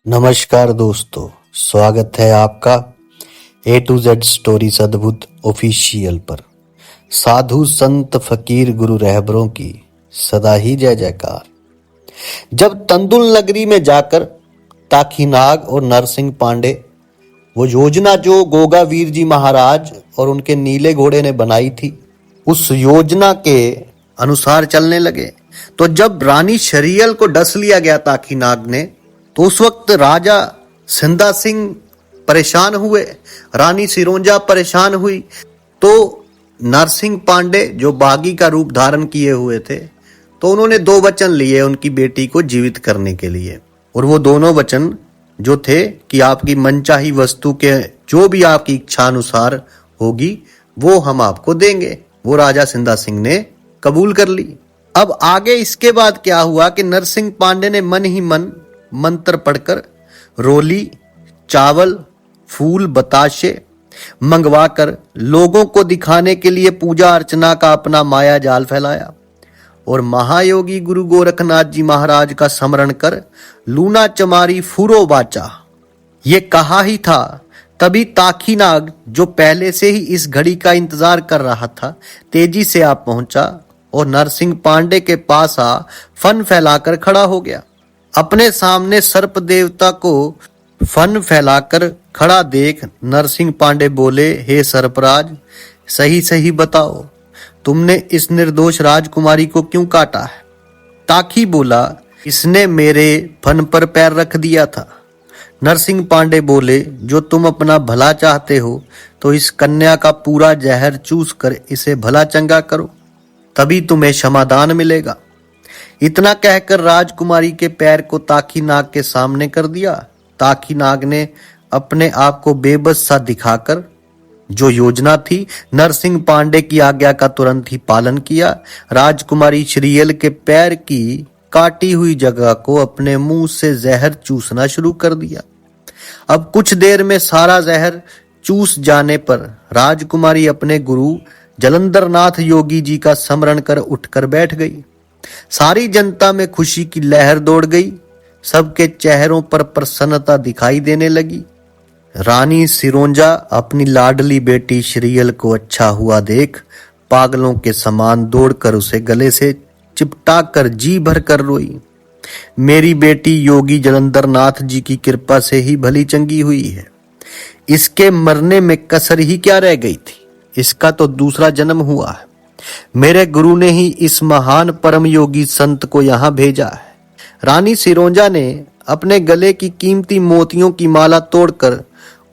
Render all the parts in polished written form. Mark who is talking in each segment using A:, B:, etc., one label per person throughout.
A: नमस्कार दोस्तों, स्वागत है आपका A to Z स्टोरीज अद्भुत ऑफिशियल पर। साधु संत फकीर गुरु रहबरों की सदा ही जय जयकार। जब तंदुल नगरी में जाकर ताकीनाग और नरसिंह पांडे वो योजना जो गोगा वीर जी महाराज और उनके नीले घोड़े ने बनाई थी, उस योजना के अनुसार चलने लगे, तो जब रानी शरीयल को डस लिया गया ताकीनाग ने, तो उस वक्त राजा सिंधा सिंह परेशान हुए, रानी सिरोंजा परेशान हुई। तो नरसिंह पांडे जो बागी का रूप धारण किए हुए थे, तो उन्होंने 2 वचन लिए उनकी बेटी को जीवित करने के लिए। और वो दोनों वचन जो थे कि आपकी मनचाही वस्तु के जो भी आपकी इच्छा अनुसार होगी वो हम आपको देंगे, वो राजा सिंधा सिंह ने कबूल कर ली। अब आगे इसके बाद क्या हुआ कि नरसिंह पांडे ने मन ही मन मंत्र पढ़कर रोली, चावल, फूल, बताशे मंगवाकर लोगों को दिखाने के लिए पूजा अर्चना का अपना माया जाल फैलाया और महायोगी गुरु गोरखनाथ जी महाराज का स्मरण कर लूना चमारी फूरो बाचा ये कहा ही था। तभी ताकीनाग जो पहले से ही इस घड़ी का इंतजार कर रहा था, तेजी से आ पहुंचा और नरसिंह पांडे के पास आ फन फैलाकर खड़ा हो गया। अपने सामने सर्प देवता को फन फैलाकर खड़ा देख नरसिंह पांडे बोले, हे सर्पराज, सही सही बताओ, तुमने इस निर्दोष राजकुमारी को क्यों काटा है? ताकी बोला, इसने मेरे फन पर पैर रख दिया था। नरसिंह पांडे बोले, जो तुम अपना भला चाहते हो तो इस कन्या का पूरा जहर चूस कर इसे भला चंगा करो, तभी तुम्हें क्षमादान मिलेगा। इतना कहकर राजकुमारी के पैर को ताकीनाग के सामने कर दिया। ताकीनाग ने अपने आप को बेबस सा दिखाकर जो योजना थी नरसिंह पांडे की आज्ञा का तुरंत ही पालन किया। राजकुमारी श्रीयल के पैर की काटी हुई जगह को अपने मुंह से जहर चूसना शुरू कर दिया। अब कुछ देर में सारा जहर चूस जाने पर राजकुमारी अपने गुरु जलंधरनाथ योगी जी का स्मरण कर उठकर बैठ गई। सारी जनता में खुशी की लहर दौड़ गई, सबके चेहरों पर प्रसन्नता दिखाई देने लगी। रानी सिरोंजा अपनी लाडली बेटी श्रीयल को अच्छा हुआ देख पागलों के समान दौड़कर उसे गले से चिपटा कर जी भर कर रोई। मेरी बेटी योगी जलंधरनाथ जी की कृपा से ही भली चंगी हुई है, इसके मरने में कसर ही क्या रह गई थी, इसका तो दूसरा जन्म हुआ है। मेरे गुरु ने ही इस महान परम योगी संत को यहाँ भेजा है। रानी सिरोंजा ने अपने गले की कीमती मोतियों की माला तोड़कर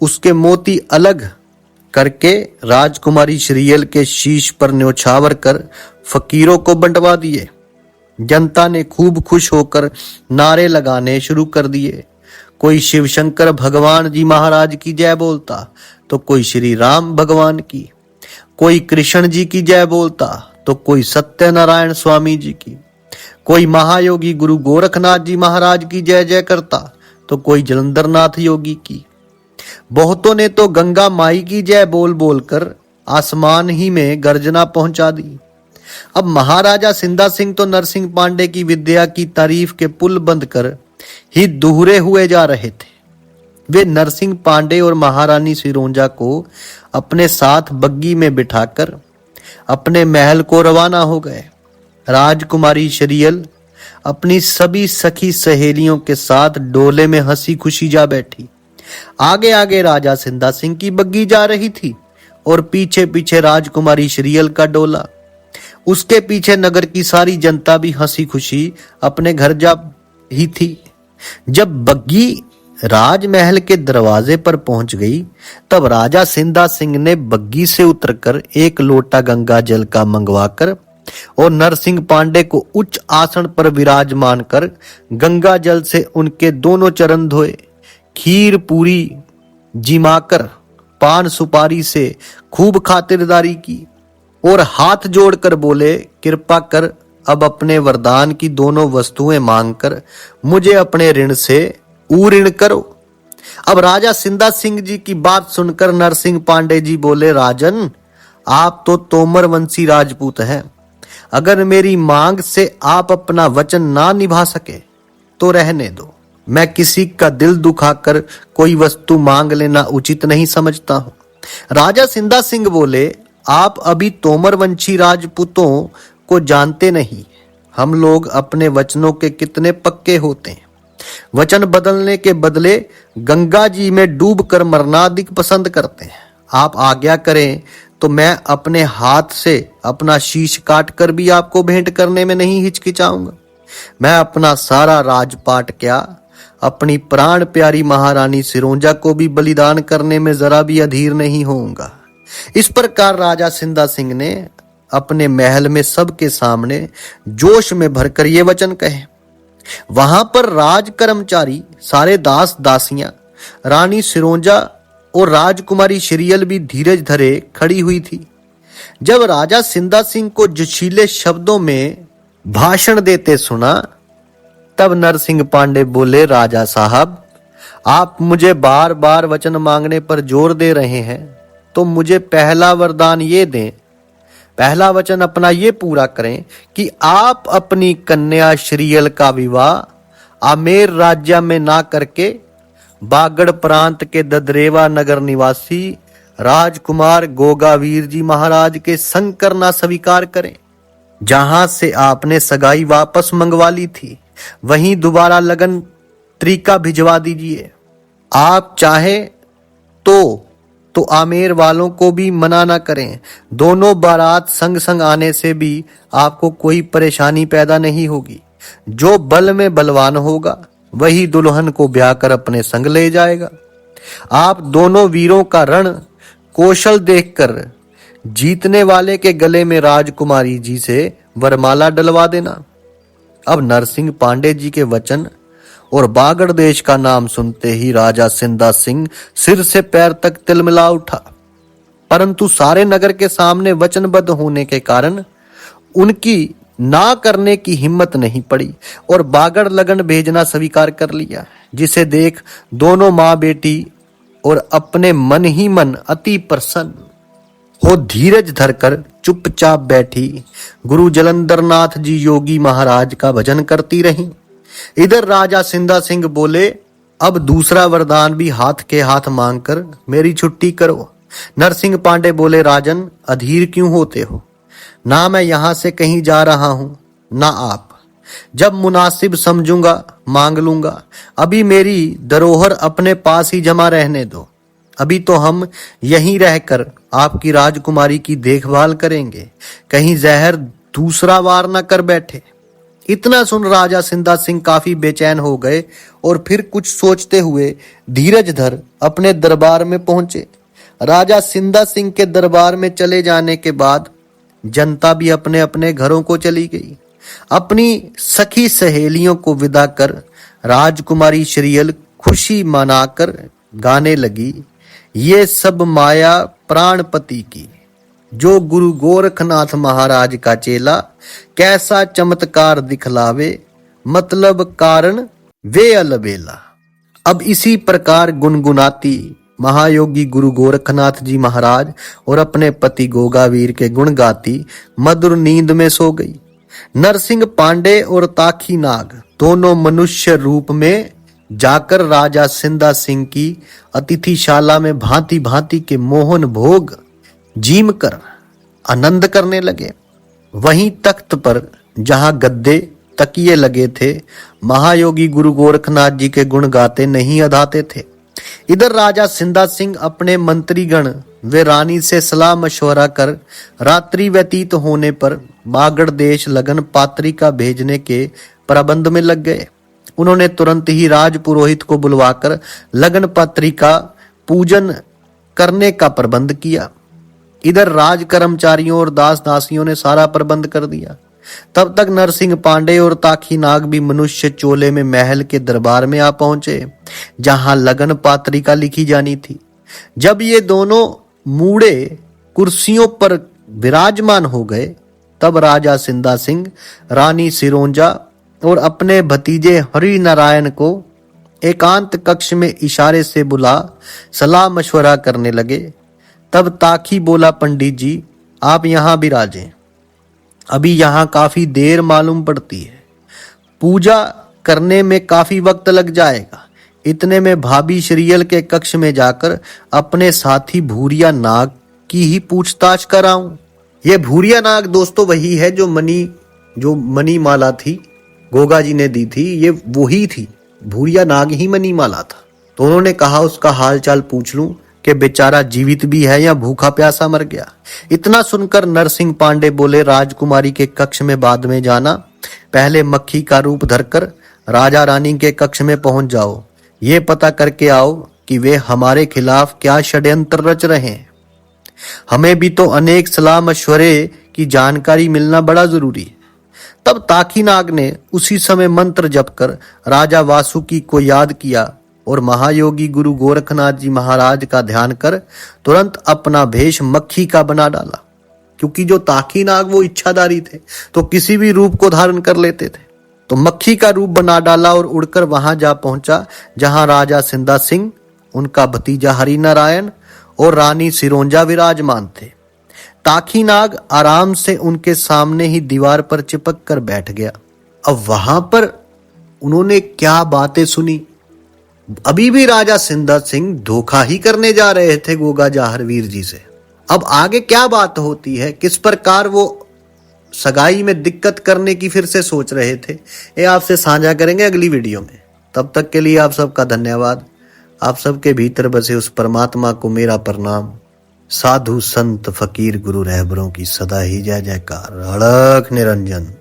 A: उसके मोती अलग करके राजकुमारी श्रीयल के शीश पर न्योछावर कर फकीरों को बंटवा दिए। जनता ने खूब खुश होकर नारे लगाने शुरू कर दिए। कोई शिव शंकर भगवान जी महाराज की जय बोलता, तो कोई श्री राम भगवान की, कोई कृष्ण जी की जय बोलता, तो कोई सत्यनारायण स्वामी जी की, कोई महायोगी गुरु गोरखनाथ जी महाराज की जय जय करता, तो कोई जलंधरनाथ योगी की। बहुतों ने तो गंगा माई की जय बोल बोलकर आसमान ही में गर्जना पहुंचा दी। अब महाराजा सिंधा सिंह तो नरसिंह पांडे की विद्या की तारीफ के पुल बंद कर ही दोहरे हुए जा रहे थे। वे नरसिंह पांडे और महारानी सिरोंजा को अपने साथ बग्गी में बिठाकर अपने महल को रवाना हो गए। राजकुमारी शरीयल अपनी सभी सखी सहेलियों के साथ डोले में हंसी खुशी जा बैठी। आगे आगे राजा सिंधा सिंह की बग्गी जा रही थी और पीछे पीछे राजकुमारी शरीयल का डोला। उसके पीछे नगर की सारी जनता भी हंसी खुशी अपने घर जा ही थी। जब बग्गी राजमहल के दरवाजे पर पहुंच गई, तब राजा सिंधा सिंह ने बग्गी से उतरकर एक लोटा गंगा जल का मंगवाकर और नरसिंह पांडे को उच्च आसन पर विराजमान कर गंगा जल से उनके दोनों चरण धोए। खीर पूरी जिमाकर पान सुपारी से खूब खातिरदारी की और हाथ जोड़कर बोले, कृपा कर अब अपने वरदान की दोनों वस्तुएं मांगकर मुझे अपने ऋण से ऋण करो। अब राजा सिंधा सिंह जी की बात सुनकर नरसिंह पांडे जी बोले, राजन, आप तो तोमर वंशी राजपूत हैं, अगर मेरी मांग से आप अपना वचन ना निभा सके तो रहने दो। मैं किसी का दिल दुखाकर कोई वस्तु मांग लेना उचित नहीं समझता हूं। राजा सिंधा सिंह बोले, आप अभी तोमरवंशी राजपूतों को जानते नहीं। हम लोग अपने वचनों के कितने पक्के होते हैं। वचन बदलने के बदले गंगा जी में डूब कर मरना अधिक पसंद करते हैं। आप आज्ञा करें तो मैं अपने हाथ से अपना शीश काट कर भी आपको भेंट करने में नहीं हिचकिचाऊंगा। मैं अपना सारा राजपाट क्या, अपनी प्राण प्यारी महारानी सिरोंजा को भी बलिदान करने में जरा भी अधीर नहीं होऊंगा। इस प्रकार राजा सिंधा सिंह ने अपने महल में सबके सामने जोश में भरकर ये वचन कहे। वहां पर राज कर्मचारी, सारे दास दासियां, रानी सिरोंजा और राजकुमारी श्रीयल भी धीरज धरे खड़ी हुई थी। जब राजा सिंधा सिंह को जोशीले शब्दों में भाषण देते सुना, तब नरसिंह पांडे बोले, राजा साहब, आप मुझे बार बार वचन मांगने पर जोर दे रहे हैं, तो मुझे पहला वरदान ये दें, पहला वचन अपना ये पूरा करें कि आप अपनी कन्या श्रीयल का विवाह आमेर राज्य में ना करके बागड़ प्रांत के ददरेवा नगर निवासी राजकुमार गोगावीर जी महाराज के संग करना स्वीकार करें। जहां से आपने सगाई वापस मंगवा ली थी, वहीं दोबारा लगन तरीका भिजवा दीजिए। आप चाहे तो आमेर वालों को भी मना ना करें। दोनों बारात संग संग आने से भी आपको कोई परेशानी पैदा नहीं होगी। जो बल में बलवान होगा वही दुल्हन को ब्याह कर अपने संग ले जाएगा। आप दोनों वीरों का रण कौशल देखकर जीतने वाले के गले में राजकुमारी जी से वरमाला डलवा देना। अब नरसिंह पांडे जी के वचन और बागड़ देश का नाम सुनते ही राजा सिंधा सिंह सिर से पैर तक तिलमिला उठा, परंतु सारे नगर के सामने वचनबद्ध होने के कारण उनकी ना करने की हिम्मत नहीं पड़ी और बागड़ लगन भेजना स्वीकार कर लिया, जिसे देख दोनों माँ बेटी और अपने मन ही मन अति प्रसन्न हो धीरज धरकर चुपचाप बैठी गुरु जलंधर नाथ जी योगी महाराज का भजन करती रहीं। इधर राजा सिंधा सिंह बोले, अब दूसरा वरदान भी हाथ के हाथ मांगकर मेरी छुट्टी करो। नरसिंह पांडे बोले, राजन, अधीर क्यों होते हो? ना मैं यहां से कहीं जा रहा हूं, ना आप। जब मुनासिब समझूंगा मांग लूंगा। अभी मेरी धरोहर अपने पास ही जमा रहने दो। अभी तो हम यहीं रहकर आपकी राजकुमारी की देखभाल करेंगे, कहीं जहर दूसरा वार न कर बैठे। इतना सुन राजा सिंधा सिंह काफी बेचैन हो गए और फिर कुछ सोचते हुए धीरज धर अपने दरबार में पहुंचे। राजा सिंधा सिंह के दरबार में चले जाने के बाद जनता भी अपने अपने घरों को चली गई। अपनी सखी सहेलियों को विदा कर राजकुमारी श्रीयल खुशी मनाकर गाने लगी, ये सब माया प्राणपति की, जो गुरु गोरखनाथ महाराज का चेला कैसा चमत्कार दिखलावे, मतलब कारण वे अलबेला। अब इसी प्रकार गुनगुनाती महायोगी गुरु गोरखनाथ जी महाराज और अपने पति गोगावीर के गुण गाती मधुर नींद में सो गई। नरसिंह पांडे और ताखी नाग दोनों मनुष्य रूप में जाकर राजा सिंधा सिंह की अतिथिशाला में भांति भांति के मोहन भोग जीम कर आनंद करने लगे। वहीं तख्त पर जहां गद्दे तकिए लगे थे, महायोगी गुरु गोरखनाथ जी के गुण गाते नहीं अधाते थे। इधर राजा सिंधा सिंह अपने मंत्रीगण वे रानी से सलाह मशवरा कर रात्रि व्यतीत होने पर बागड़ देश लगन पात्रिका भेजने के प्रबंध में लग गए। उन्होंने तुरंत ही राज पुरोहित को बुलवाकर लगन पत्रिका पूजन करने का प्रबंध किया। इधर राज कर्मचारियों और दास दासियों ने सारा प्रबंध कर दिया। तब तक नरसिंह पांडे और ताखी नाग भी मनुष्य चोले में महल के दरबार में आ पहुंचे, जहां लगन पात्रिका लिखी जानी थी। जब ये दोनों मूढ़े कुर्सियों पर विराजमान हो गए, तब राजा सिंधा सिंह रानी सिरोंजा और अपने भतीजे हरि नारायण को एकांत कक्ष में इशारे से बुला सलाह मशवरा करने लगे। तब ताखी बोला, पंडित जी, आप यहां विराजें, अभी यहां काफी देर मालूम पड़ती है। पूजा करने में काफी वक्त लग जाएगा। इतने में भाभी श्रीयल के कक्ष में जाकर अपने साथी भूरिया नाग की ही पूछताछ कराऊं। ये भूरिया नाग दोस्तों वही है जो मनी माला थी गोगा जी ने दी थी, ये वही थी, भूरिया नाग ही मनी माला था। तो उन्होंने कहा उसका हाल चाल पूछ लूं कि बेचारा जीवित भी है या भूखा प्यासा मर गया। इतना सुनकर नरसिंह पांडे बोले, राजकुमारी के कक्ष में बाद में जाना, पहले मक्खी का रूप धरकर राजा रानी के कक्ष में पहुंच जाओ, ये पता करके आओ कि वे हमारे खिलाफ क्या षड्यंत्र रच रहे हैं। हमें भी तो अनेक सलाह मशवरे की जानकारी मिलना बड़ा जरूरी है। तब ताकीनाग ने उसी समय मंत्र जप कर राजा वासुकी को याद किया और महायोगी गुरु गोरखनाथ जी महाराज का ध्यान कर तुरंत अपना भेष मक्खी का बना डाला। क्योंकि जो ताकीनाग वो इच्छाधारी थे तो किसी भी रूप को धारण कर लेते थे। तो मक्खी का रूप बना डाला और उड़कर वहां जा पहुंचा जहां राजा सिंधा सिंह, उनका भतीजा हरिनारायण और रानी सिरोंजा विराजमान थे। ताकीनाग आराम से उनके सामने ही दीवार पर चिपक कर बैठ गया। अब वहां पर उन्होंने क्या बातें सुनी। अभी भी राजा सिंधा सिंह धोखा ही करने जा रहे थे गोगा जाहरवीर जी से। अब आगे क्या बात होती है, किस प्रकार वो सगाई में दिक्कत करने की फिर से सोच रहे थे, ये आपसे साझा करेंगे अगली वीडियो में। तब तक के लिए आप सबका धन्यवाद। आप सबके भीतर बसे उस परमात्मा को मेरा प्रणाम। साधु संत फकीर गुरु रहबरों की सदा ही जय जयकार। अड़क निरंजन।